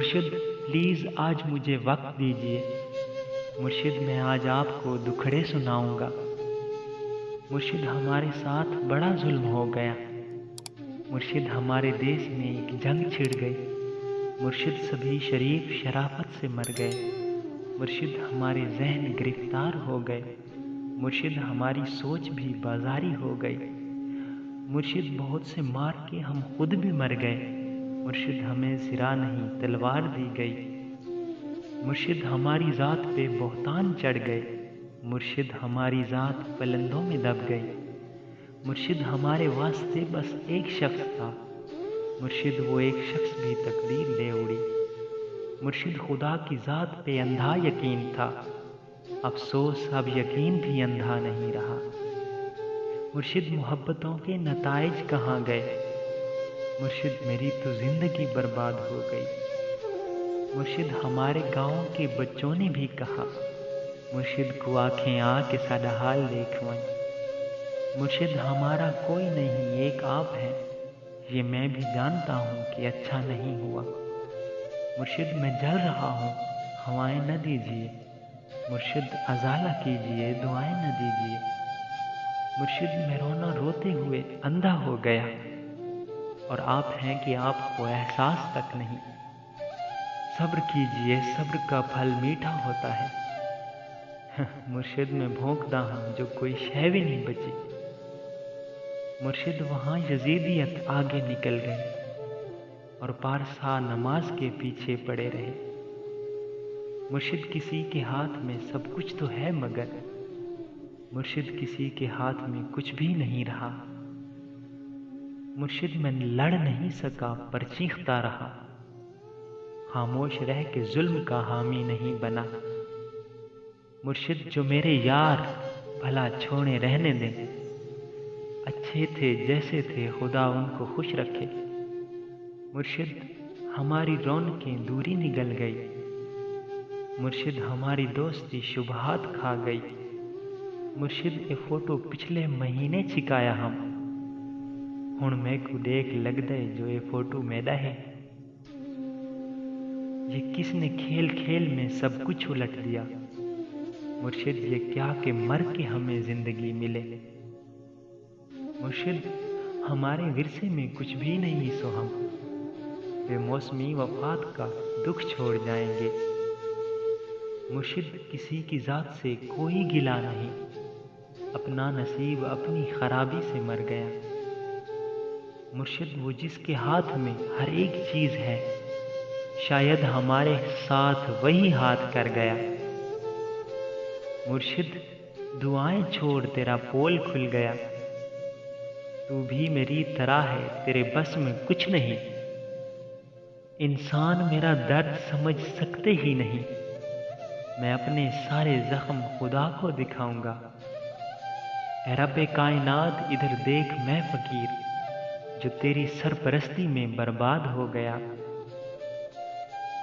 मुर्शिद प्लीज़ आज मुझे वक्त दीजिए। मुर्शिद मैं आज आपको दुखड़े सुनाऊंगा। मुर्शिद हमारे साथ बड़ा जुल्म हो गया। मुर्शिद हमारे देश में एक जंग छिड़ गई। मुर्शिद सभी शरीफ शराफत से मर गए। मुर्शिद हमारे जहन गिरफ्तार हो गए। मुर्शिद हमारी सोच भी बाजारी हो गई। मुर्शिद बहुत से मार के हम खुद भी मर गए। मुर्शिद हमें सिरा नहीं तलवार दी गई। मुर्शिद हमारी ज़ात पे बहतान चढ़ गए। मुर्शिद हमारी ज़ात पलंदों में दब गई। मुर्शिद हमारे वास्ते बस एक शख्स था। मुर्शिद वो एक शख्स भी तकदीर ले उड़ी। मुर्शिद खुदा की ज़ात पे अंधा यकीन था। अफसोस अब यकीन भी अंधा नहीं रहा। मुर्शिद मोहब्बतों के नताइज कहाँ गए। मुर्शिद मेरी तो ज़िंदगी बर्बाद हो गई। मुर्शिद हमारे गाँव के बच्चों ने भी कहा, मुर्शिद को आँखें आके साडा हाल देखवाएं। मुर्शिद हमारा कोई नहीं एक आप है, ये मैं भी जानता हूँ कि अच्छा नहीं हुआ। मुर्शिद मैं जल रहा हूँ, हवाएं न दीजिए। मुर्शिद अजाला कीजिए, दुआएं न दीजिए। मुर्शिद मैं रोना रोते हुए अंधा हो गया, और आप हैं कि आपको एहसास तक नहीं। सब्र कीजिए, सब्र का फल मीठा होता है। मुर्शिद में भौंकदा हूँ जो कोई शय भी नहीं बची। मुर्शिद वहाँ यजीदियत आगे निकल गए, और पारसा नमाज के पीछे पड़े रहे। मुर्शिद किसी के हाथ में सब कुछ तो है, मगर मुर्शिद किसी के हाथ में कुछ भी नहीं रहा। मुर्शिद मैं लड़ नहीं सका पर चीखता रहा। खामोश रह के जुल्म का हामी नहीं बना। मुर्शिद जो मेरे यार भला छोड़े रहने दें। अच्छे थे जैसे थे, खुदा उनको खुश रखे। मुर्शिद हमारी रौनकें दूरी निगल गई। मुर्शिद हमारी दोस्ती शुबहात खा गई। मुर्शिद ए फोटो पिछले महीने छिकाया हम। हुण मैं को देख लग दे जो ये फोटो मेरा है। ये किसने खेल खेल में सब कुछ उलट दिया। मुर्शिद ये क्या कि मर के हमें जिंदगी मिले। मुर्शिद हमारे विरसे में कुछ भी नहीं सो हम बेमौसमी वफात का दुख छोड़ जाएंगे। मुर्शिद किसी की ज़ात से कोई गिला नहीं, अपना नसीब अपनी खराबी से मर गया। मुर्शिद वो जिसके हाथ में हर एक चीज़ है, शायद हमारे साथ वही हाथ कर गया। मुर्शिद दुआएं छोड़ तेरा पोल खुल गया। तू भी मेरी तरह है, तेरे बस में कुछ नहीं। इंसान मेरा दर्द समझ सकते ही नहीं। मैं अपने सारे जख्म खुदा को दिखाऊंगा। ऐ रब्बे कायनात इधर देख मैं फकीर जो तेरी सरपरस्ती में बर्बाद हो गया।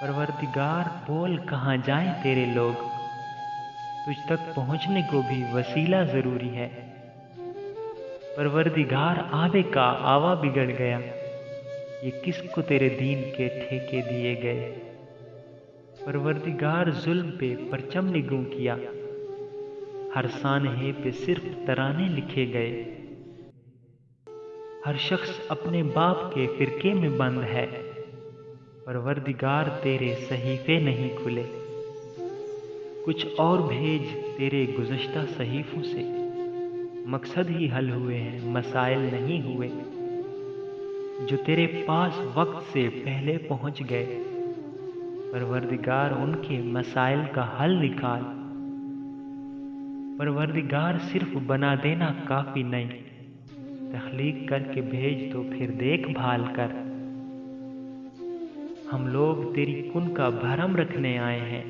परवरदिगार बोल कहाँ जाएं तेरे लोग, तुझ तक पहुँचने को भी वसीला ज़रूरी है। परवरदिगार आवे का आवा बिगड़ गया, ये किसको तेरे दीन के ठेके दिए गए। परवरदिगार जुल्म पे परचम निगूं किया, हर सानहे पे सिर्फ तराने लिखे गए। हर शख्स अपने बाप के फिरके में बंद है, परवरदिगार तेरे सहीफे नहीं खुले। कुछ और भेज तेरे गुज़श्ता सहीफों से, मकसद ही हल हुए हैं मसाइल नहीं हुए। जो तेरे पास वक्त से पहले पहुंच गए, परवरदिगार उनके मसाइल का हल निकाल। परवरदिगार सिर्फ बना देना काफ़ी नहीं, तख्लीक करके भेज तो फिर देखभाल कर। हम लोग तेरी कुन का भरम रखने आए हैं,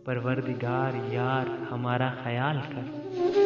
परवरदिगार यार हमारा ख्याल कर।